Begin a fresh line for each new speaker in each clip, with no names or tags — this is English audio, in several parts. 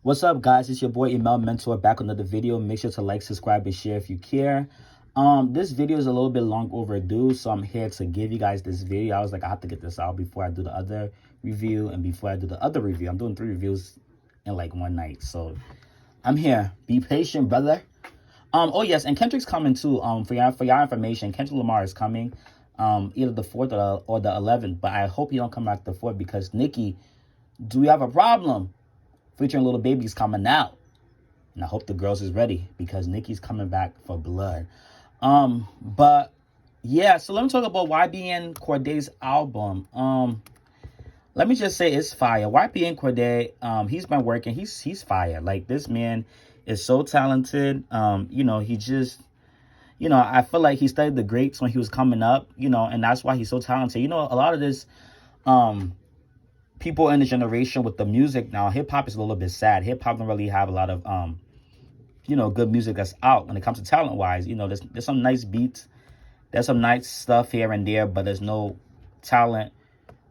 What's up, guys? It's your boy Email Mentor back on another video. Make sure to like, subscribe, and share if you care. This video is a little bit long overdue, so I'm here to give you guys this video. I was like, I have to get this out before I do the other review, and before I do the other review. I'm doing 3 reviews in like one night, so I'm here. Be patient, brother. Oh yes, and Kendrick's coming too. For your information, Kendrick Lamar is coming, either the 4th or the 11th. But I hope he don't come back the 4th because Nicki, do we have a problem? Featuring Little Baby's coming out. And I hope the girls is ready because Nicki's coming back for blood. But yeah, so let me talk about YBN Cordae's album. Let me just say it's fire. YBN Cordae, he's been working. He's fire. Like, this man is so talented. He just, I feel like he studied the greats when he was coming up, and that's why he's so talented. A lot of this, people in the generation with the music now, hip-hop is a little bit sad. Hip-hop don't really have a lot of, good music that's out when it comes to talent-wise. There's some nice beats. There's some nice stuff here and there, but there's no talent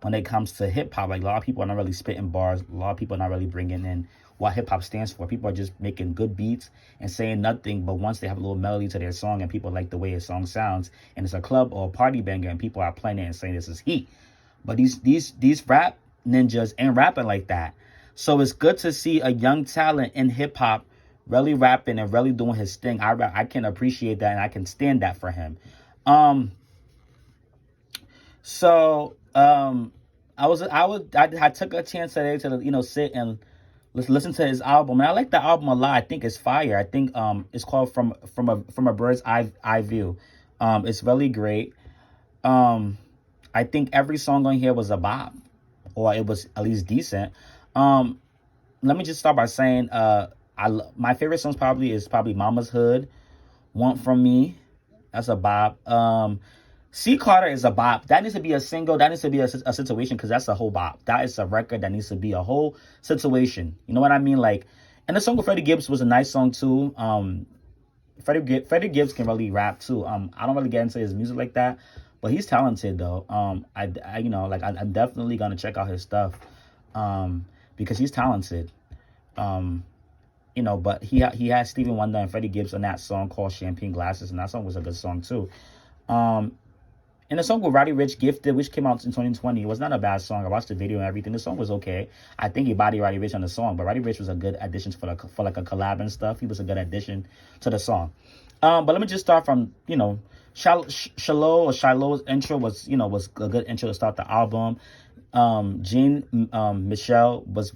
when it comes to hip-hop. Like, a lot of people are not really spitting bars. A lot of people are not really bringing in what hip-hop stands for. People are just making good beats and saying nothing, but once they have a little melody to their song and people like the way a song sounds, and it's a club or a party banger and people are playing it and saying this is heat. But these rap ninjas ain't rapping like that. So it's good to see a young talent in hip-hop really rapping and really doing his thing. I can appreciate that, and I can stand that for him. I took a chance today to sit and listen to his album, and I like the album a lot. I think it's fire. I think it's called From a Bird's Eye View. It's really great. I think every song on here was a bop, or it was at least decent. Let me just start by saying my favorite songs probably Mama's Hood, Want From Me. That's a bop. C. Carter is a bop. That needs to be a single. That needs to be a situation, because that's a whole bop. That is a record that needs to be a whole situation. You know what I mean? Like, and the song with Freddie Gibbs was a nice song too. Freddie Gibbs can really rap too. I don't really get into his music like that, but he's talented though. I'm definitely gonna check out his stuff, because he's talented. But he had Stevie Wonder and Freddie Gibbs on that song called Champagne Glasses, and that song was a good song too. And the song with Roddy Ricch, Gifted, which came out in 2020, it was not a bad song. I watched the video and everything. The song was okay. I think he bodied Roddy Ricch on the song, but Roddy Ricch was a good addition for like a collab and stuff. He was a good addition to the song. But let me just start from, Shiloh's intro was a good intro to start the album. Jean Michel was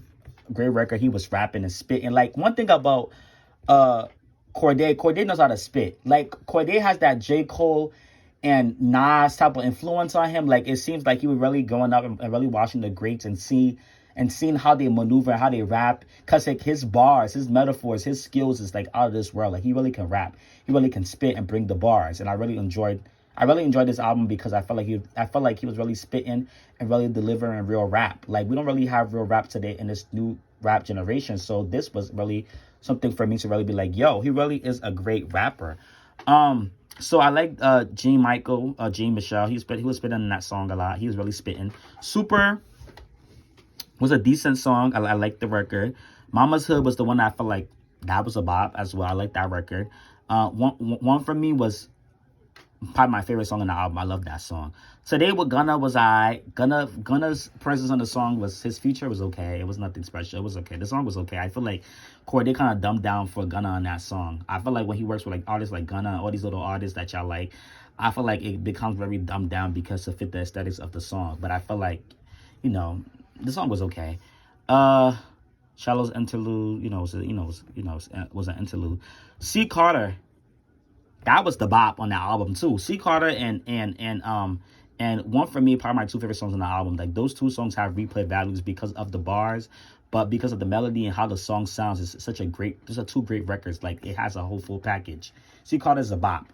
a great record. He was rapping and spitting. Like, one thing about Cordae knows how to spit. Like, Cordae has that J. Cole and Nas type of influence on him. Like, it seems like he was really growing up and really watching the greats and seeing how they maneuver and how they rap. Because like, his bars, his metaphors, his skills is like out of this world. Like, he really can rap. He really can spit and bring the bars. And I really enjoyed this album because I felt like he was really spitting and really delivering real rap. Like, we don't really have real rap today in this new rap generation. So this was really something for me to really be like, yo, he really is a great rapper. So I like Jean Michel. He was spitting in that song a lot. He was really spitting. Super was a decent song. I like the record. Mama's Hood was the one that I felt like that was a bop as well. I like that record. One From Me was probably my favorite song on the album. I love that song. Today with Gunna was Gunna's presence on the song his feature was okay. It was nothing special. It was okay. The song was okay. I feel like Cordae kind of dumbed down for Gunna on that song. I feel like when he works with like artists like Gunna, all these little artists that y'all like, I feel like it becomes very dumbed down because to fit the aesthetics of the song. But I feel like, the song was okay. Shallow's interlude, was an interlude. C. Carter, that was the bop on that album too. C. Carter and One For Me, probably my 2 favorite songs on the album. Like, those 2 songs have replay values because of the bars, but because of the melody and how the song sounds, these are 2 great records. Like, it has a whole full package. C. Carter's a bop.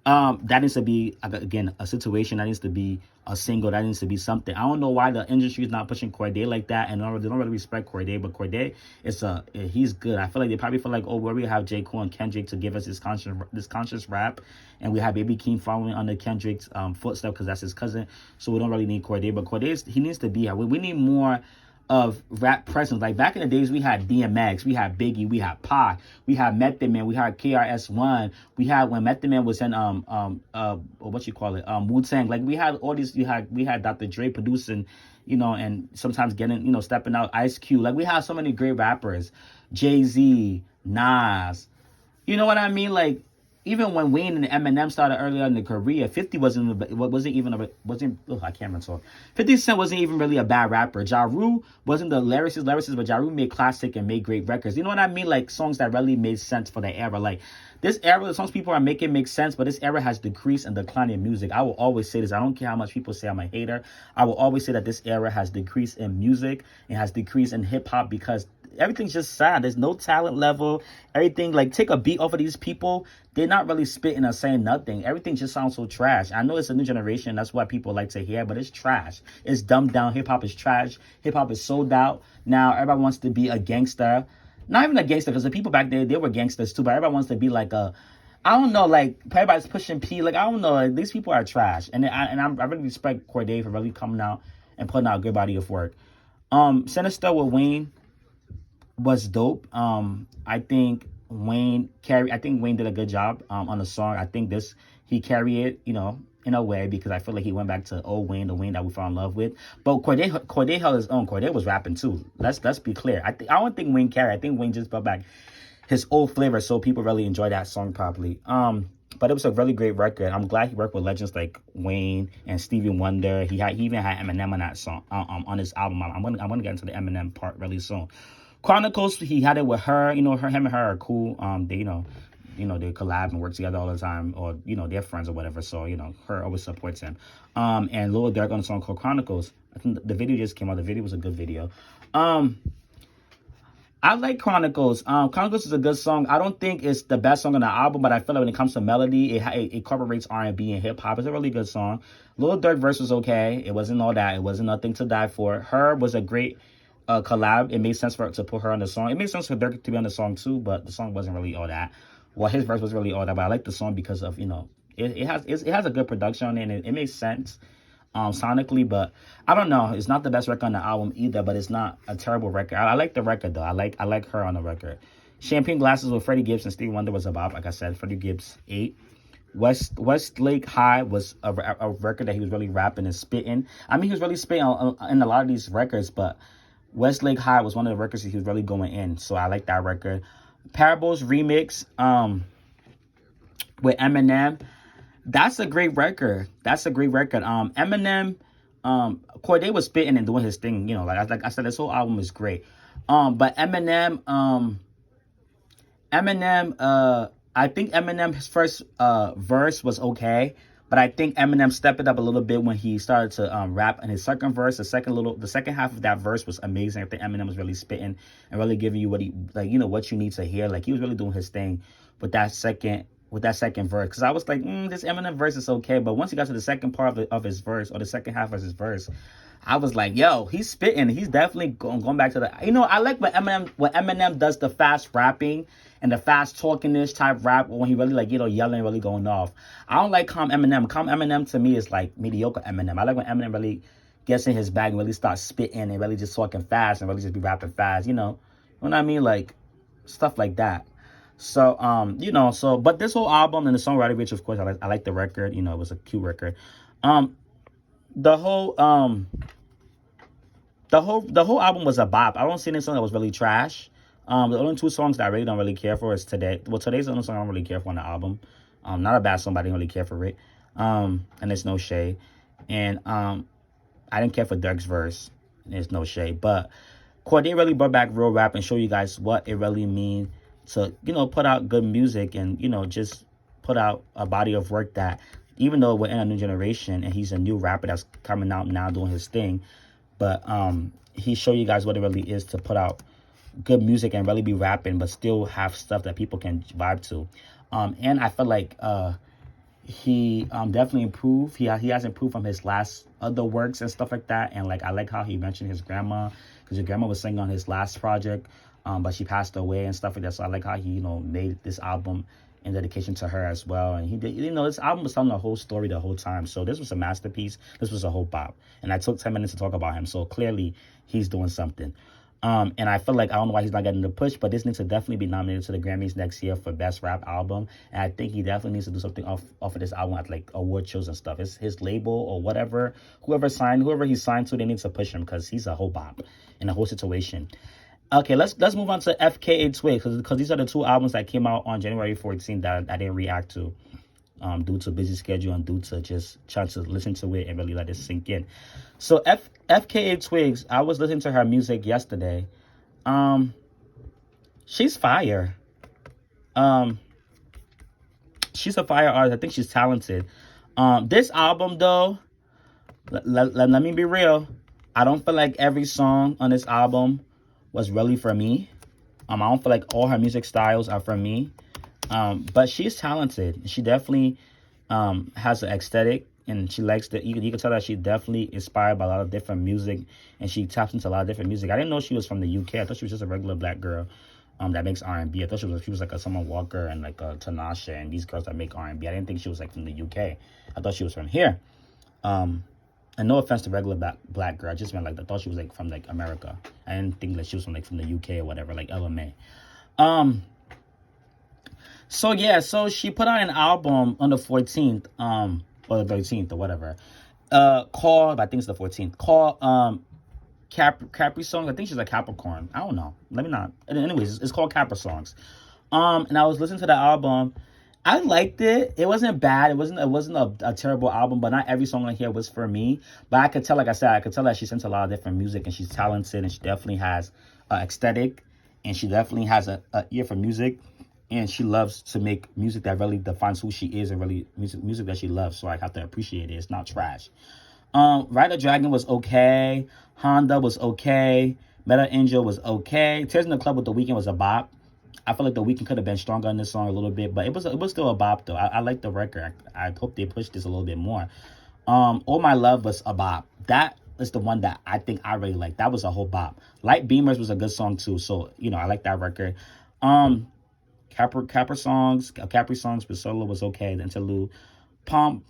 That needs to be, again, a situation. That needs to be a single. That needs to be something. I don't know why the industry is not pushing Cordae like that, and they don't really respect Cordae, but Cordae he's good. I feel like they probably feel like, oh, where we have J. Cole and Kendrick to give us this conscious rap, and we have Baby Keem following under Kendrick's footsteps because that's his cousin, so we don't really need Cordae. But Cordae, he needs to be here. We need more of rap presence. Like back in the days, we had DMX, we had Biggie, we had Pac, we had Method Man, we had KRS-One, we had when Method Man was in what you call it, Wu-Tang. Like we had all these, we had Dr. Dre producing, and sometimes getting, stepping out, Ice Cube. Like we had so many great rappers, Jay-Z, Nas. You know what I mean? Like even when Wayne and Eminem started earlier in the career, 50 wasn't I can't remember talk. 50 Cent wasn't even really a bad rapper. Ja Rule wasn't the lyricist, but Ja Rule made classic and made great records. You know what I mean? Like songs that really made sense for the era. Like this era, the songs people are making make sense, but this era has decreased and declined in music. I will always say this. I don't care how much people say I'm a hater. I will always say that this era has decreased in music and has decreased in hip hop because everything's just sad. There's no talent level. Everything, like, take a beat off of these people. They're not really spitting or saying nothing. Everything just sounds so trash. I know it's a new generation. That's what people like to hear, but it's trash. It's dumbed down. Hip-hop is trash. Hip-hop is sold out. Now, everybody wants to be a gangster. Not even a gangster, because the people back there, they were gangsters too, but everybody wants to be like a, I don't know, like, everybody's pushing P. Like, I don't know. Like, these people are trash. And I really respect Cordae for really coming out and putting out a good body of work. Sinister with Wayne was dope. I think Wayne did a good job on the song. I think he carried it, in a way, because I feel like he went back to old Wayne, the Wayne that we fell in love with. But Cordae held his own. Cordae was rapping too. Let's be clear. I don't think Wayne carried. I think Wayne just brought back his old flavor, so people really enjoy that song properly. But it was a really great record. I'm glad he worked with legends like Wayne and Stevie Wonder. He even had Eminem on that song on his album. I'm gonna get into the Eminem part really soon. Chronicles, he had it with her. Him and her are cool. They they collab and work together all the time, or they're friends or whatever. So her always supports him. And Lil Durk on a song called Chronicles. I think the video just came out. The video was a good video. I like Chronicles. Chronicles is a good song. I don't think it's the best song on the album, but I feel like when it comes to melody, it incorporates R&B and hip hop. It's a really good song. Lil Durk verse was okay. It wasn't all that. It wasn't nothing to die for. Her was a great collab. It made sense to put her on the song. It made sense for Durk to be on the song too, but the song wasn't really all that. Well, his verse was really all that, but I like the song because of it has a good production on it, and it makes sense sonically. But I don't know, it's not the best record on the album either, but it's not a terrible record. I like the record though. I like her on the record. Champagne Glasses with Freddie Gibbs and Stevie Wonder was about, like I said, Freddie Gibbs 8. Westlake High was a record that he was really rapping and spitting. I mean, he was really spitting in a lot of these records, but Westlake High was one of the records that he was really going in, so I like that record. Parables remix with Eminem, that's a great record. Eminem, Cordae was spitting and doing his thing, like I said, this whole album is great. But Eminem, I think Eminem's first verse was okay, but I think Eminem stepped it up a little bit when he started to rap in his second verse. The second half of that verse was amazing. I think Eminem was really spitting and really giving you what you need to hear. Like he was really doing his thing with that second verse. Because I was like, this Eminem verse is okay, but once he got to the second part of his verse, or the second half of his verse, I was like, yo, he's spitting. He's definitely going back to the. I like when Eminem does the fast rapping and the fast talking-ish type rap when he really yelling, really going off. I don't like calm Eminem. Calm Eminem to me is like mediocre Eminem. I like when Eminem really gets in his bag and really starts spitting and really just talking fast and really just be rapping fast. You know what I mean? Like stuff like that. So but this whole album and the songwriting, which of course I like the record. It was a cute record. The whole album was a bop. I don't see any song that was really trash. The only two songs that I really don't really care for is Today. Well, Today's the only song I don't really care for on the album. Not a bad song, but I didn't really care for it. And there's no shade. And I didn't care for Durk's verse. There's no shade. But Cordae really brought back real rap and show you guys what it really means to, put out good music and, just put out a body of work that, even though we're in a new generation and he's a new rapper that's coming out now doing his thing, but he showed you guys what it really is to put out good music and really be rapping, but still have stuff that people can vibe to. And I feel like he definitely improved. He has improved from his last other works and stuff like that. And I like how he mentioned his grandma, because his grandma was singing on his last project, but she passed away and stuff like that. So I like how he made this album in dedication to her as well. And he did, this album was telling the whole story the whole time. So this was a masterpiece. This was a whole bop. And I took 10 minutes to talk about him. So clearly he's doing something. And I feel like, I don't know why he's not getting the push, but this needs to definitely be nominated to the Grammys next year for Best Rap Album. And I think he definitely needs to do something off of this album at like award shows and stuff. It's his label or whatever, whoever he signed to, they need to push him because he's a whole bop in the whole situation. Okay, let's move on to FKA Twigs because these are the two albums that came out on January 14th that I didn't react to due to busy schedule and due to just trying to listen to it and really let it sink in. So FKA Twigs, I was listening to her music yesterday. She's fire. She's a fire artist. I think she's talented. This album though, let me be real. I don't feel like every song on this album was really for me. I don't feel like all her music styles are for me. But she's talented. She definitely has an aesthetic, and she likes the. You can tell that she's definitely inspired by a lot of different music, and she taps into a lot of different music. I didn't know she was from the UK. I thought she was just a regular black girl that makes R&B. I thought she was like a Summer Walker and like a Tanasha and these girls that make R&B. I didn't think she was like from the UK. I thought she was from here. And no offense to regular black girl, I just meant like I thought she was like from like America. I didn't think that she was from like from the UK or whatever, like LMA. So yeah, so she put out an album on the 14th, or the 13th or whatever, called, I think it's the 14th, called caprisongs. I think she's a Capricorn. I don't know. Let me not. Anyways, it's called caprisongs. And I was listening to the album. I liked it. It wasn't bad. It wasn't a terrible album, but not every song on here was for me. But I could tell, like I said, I could tell that she's into a lot of different music and she's talented and she definitely has an aesthetic and she definitely has a ear for music and she loves to make music that really defines who she is and really music that she loves. So I have to appreciate it. It's not trash. Ride the Dragon was okay. Honda was okay. Meta Angel was okay. Tears in the Club with The Weeknd was a bop. I feel like The Weeknd could have been stronger in this song a little bit, but it was still a bop though. I like the record. I hope they push this a little bit more. All My Love was a bop. That is the one that I think I really like. That was a whole bop. Light Beamers was a good song too, so I like that record. Capri songs with Solo was okay. The interlude. Pom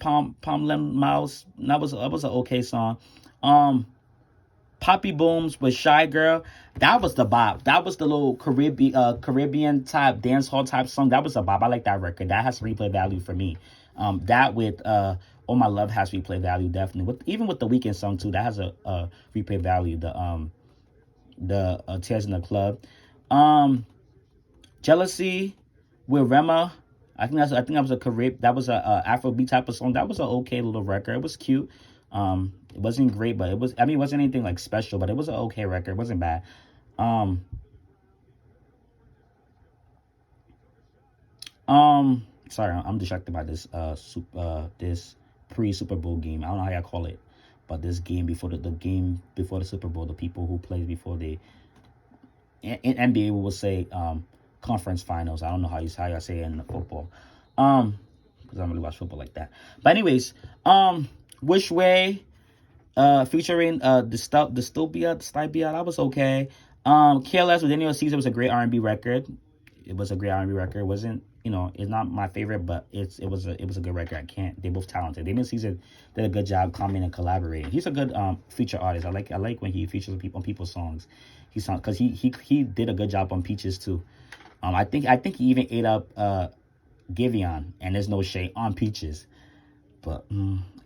Lim Mouse, that was an okay song. Poppy Booms with Shy Girl, that was the bop. That was the little Caribbean type dance hall type song. That was a bop. I like that record. That has replay value for me. That with Oh My Love has replay value definitely. Even with the Weeknd song too, that has a replay value. The Tears in the Club, Jealousy with Rema. I think that was a a Afrobeat type of song. That was an okay little record. It was cute. It wasn't great, but it wasn't anything like special, but it was an okay record. It wasn't bad. Sorry, I'm distracted by this this pre-Super Bowl game. I don't know how y'all call it, but this game before the game before the Super Bowl, the people who play before in NBA we will say conference finals. I don't know how y'all say it in football. Because I don't really watch football like that. But anyways, Which Way, featuring Dystopia, that was okay. Careless with Daniel Caesar was a great R&B record. It was a great R&B record. It wasn't, it's not my favorite, but it was a good record. They're both talented. Daniel Caesar did a good job commenting and collaborating. He's a good feature artist. I like when he features on people's songs. Because he did a good job on Peaches too. I think he even ate up Giveon, and there's no shade on Peaches. But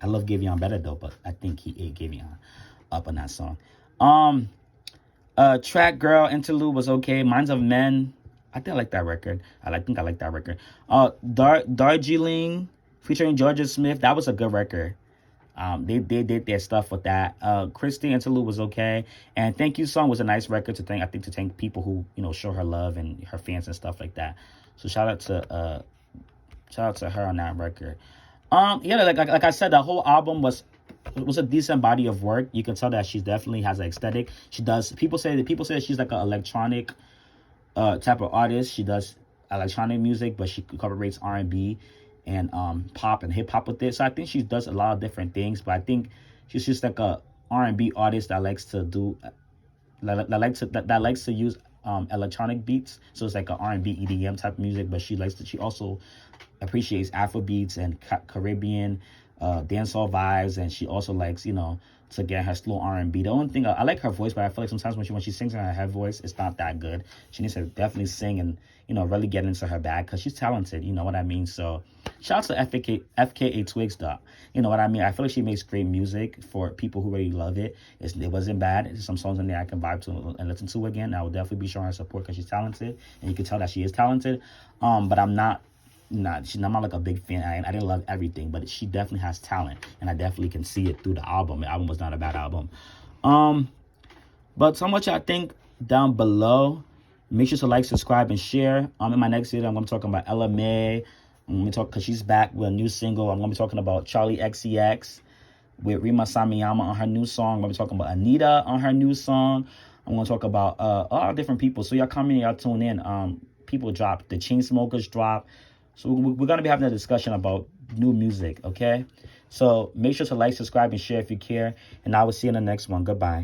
I love Giveon better though, but I think he ate Giveon up on that song. Track Girl Interlude was okay. Minds of Men, I think I like that record. I think I like that record. Darjeeling featuring Georgia Smith, that was a good record. They did their stuff with that. Christy Interlude was okay, and Thank You Song was a nice record to thank people who show her love and her fans and stuff like that. So shout out to her on that record. Yeah, like I said, the whole album was a decent body of work. You can tell that she definitely has an aesthetic. She does. People say she's like an electronic type of artist. She does electronic music, but she incorporates R&B and pop and hip hop with it. So I think she does a lot of different things. But I think she's just like a R&B artist that likes to use electronic beats, so it's like an R&B EDM type of music. But she also appreciates Afro beats and Caribbean dancehall vibes, and she also likes, you know, to get her slow R&B. The only thing I like her voice, but I feel like sometimes when she sings in her head voice, it's not that good. She needs to definitely sing and, you know, really get into her bag, because she's talented, you know what I mean? So shout out to FKA Twigs, though. You know what I mean? I feel like she makes great music for people who really love it. It wasn't bad. There's some songs in there I can vibe to and listen to again. I will definitely be showing her support because she's talented, and you can tell that she is talented. But I'm not like a big fan. I didn't love everything, but she definitely has talent, and I definitely can see it through the album. The album was not a bad album. But so much I think down below. Make sure to like, subscribe, and share. In my next video, I'm going to talk about Ella Mai. I'm going to talk, because she's back with a new single. I'm going to be talking about Charlie XCX with Rima Samiyama on her new song. I'm going to be talking about Anita on her new song. I'm going to talk about all different people. So y'all come in, y'all tune in. People drop. The Chainsmokers drop. So we're going to be having a discussion about new music, okay? So make sure to like, subscribe, and share if you care. And I will see you in the next one. Goodbye.